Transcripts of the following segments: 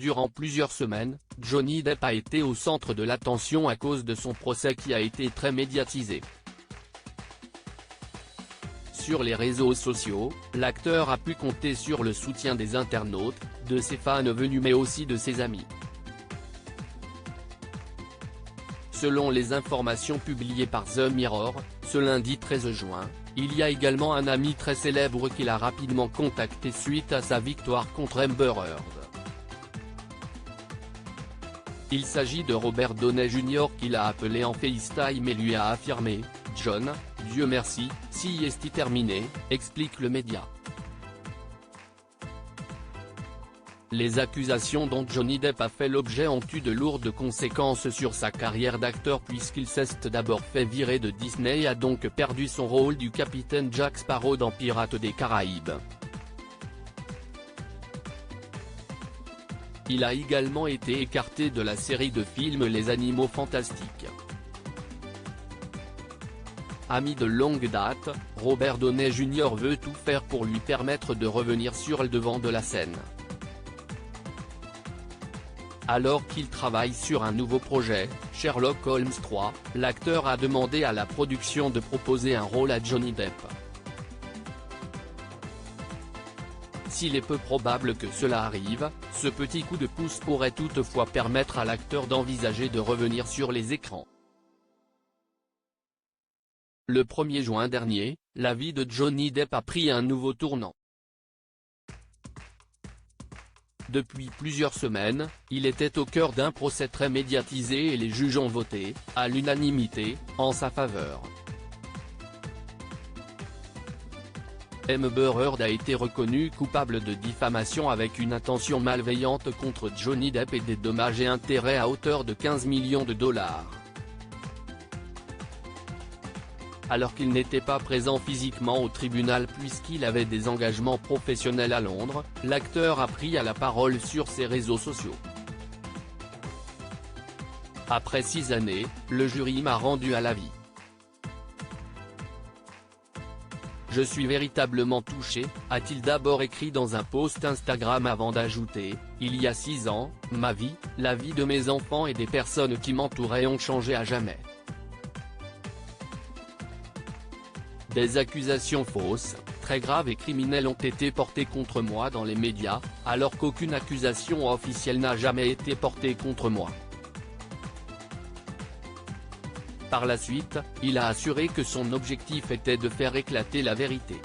Durant plusieurs semaines, Johnny Depp a été au centre de l'attention à cause de son procès qui a été très médiatisé. Sur les réseaux sociaux, l'acteur a pu compter sur le soutien des internautes, de ses fans venus mais aussi de ses amis. Selon les informations publiées par The Mirror, ce lundi 13 juin, il y a également un ami très célèbre qu'il a rapidement contacté suite à sa victoire contre Amber Heard. Il s'agit de Robert Downey Jr. qui l'a appelé en FaceTime et lui a affirmé « John, Dieu merci, si est terminé », explique le média. Les accusations dont Johnny Depp a fait l'objet ont eu de lourdes conséquences sur sa carrière d'acteur puisqu'il s'est d'abord fait virer de Disney et a donc perdu son rôle du capitaine Jack Sparrow dans Pirates des Caraïbes. Il a également été écarté de la série de films Les Animaux Fantastiques. Ami de longue date, Robert Downey Jr. veut tout faire pour lui permettre de revenir sur le devant de la scène. Alors qu'il travaille sur un nouveau projet, Sherlock Holmes 3, l'acteur a demandé à la production de proposer un rôle à Johnny Depp. S'il est peu probable que cela arrive, ce petit coup de pouce pourrait toutefois permettre à l'acteur d'envisager de revenir sur les écrans. Le 1er juin dernier, la vie de Johnny Depp a pris un nouveau tournant. Depuis plusieurs semaines, il était au cœur d'un procès très médiatisé et les juges ont voté, à l'unanimité, en sa faveur. Amber Heard a été reconnue coupable de diffamation avec une intention malveillante contre Johnny Depp et des dommages et intérêts à hauteur de 15 millions de dollars. Alors qu'il n'était pas présent physiquement au tribunal puisqu'il avait des engagements professionnels à Londres, l'acteur a pris à la parole sur ses réseaux sociaux. Après 6 années, le jury m'a rendu à la vie. Je suis véritablement touché, a-t-il d'abord écrit dans un post Instagram avant d'ajouter « Il y a 6 ans, ma vie, la vie de mes enfants et des personnes qui m'entouraient ont changé à jamais. Des accusations fausses, très graves et criminelles ont été portées contre moi dans les médias, alors qu'aucune accusation officielle n'a jamais été portée contre moi. » Par la suite, il a assuré que son objectif était de faire éclater la vérité.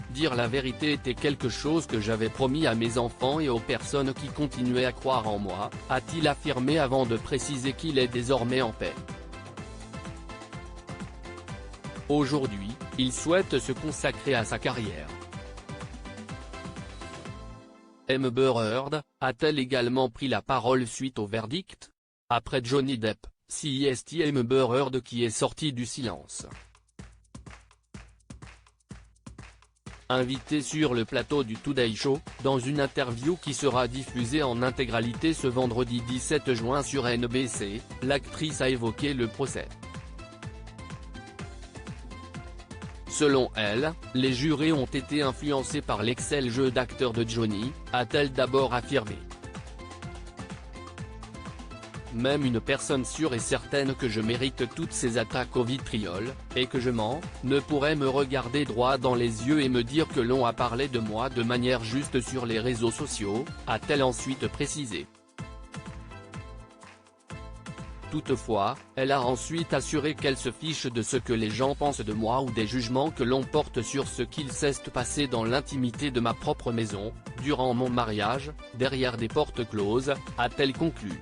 Dire la vérité était quelque chose que j'avais promis à mes enfants et aux personnes qui continuaient à croire en moi, a-t-il affirmé avant de préciser qu'il est désormais en paix. Aujourd'hui, il souhaite se consacrer à sa carrière. Amber Heard, a-t-elle également pris la parole suite au verdict? Après Johnny Depp, c'est Amber Heard qui est sortie du silence. Invitée sur le plateau du Today Show, dans une interview qui sera diffusée en intégralité ce vendredi 17 juin sur NBC, l'actrice a évoqué le procès. Selon elle, les jurés ont été influencés par l'excellent jeu d'acteur de Johnny, a-t-elle d'abord affirmé. Même une personne sûre et certaine que je mérite toutes ces attaques au vitriol, et que je mens, ne pourrait me regarder droit dans les yeux et me dire que l'on a parlé de moi de manière juste sur les réseaux sociaux, a-t-elle ensuite précisé. Toutefois, elle a ensuite assuré qu'elle se fiche de ce que les gens pensent de moi ou des jugements que l'on porte sur ce qu'il s'est passé dans l'intimité de ma propre maison, durant mon mariage, derrière des portes closes, a-t-elle conclu.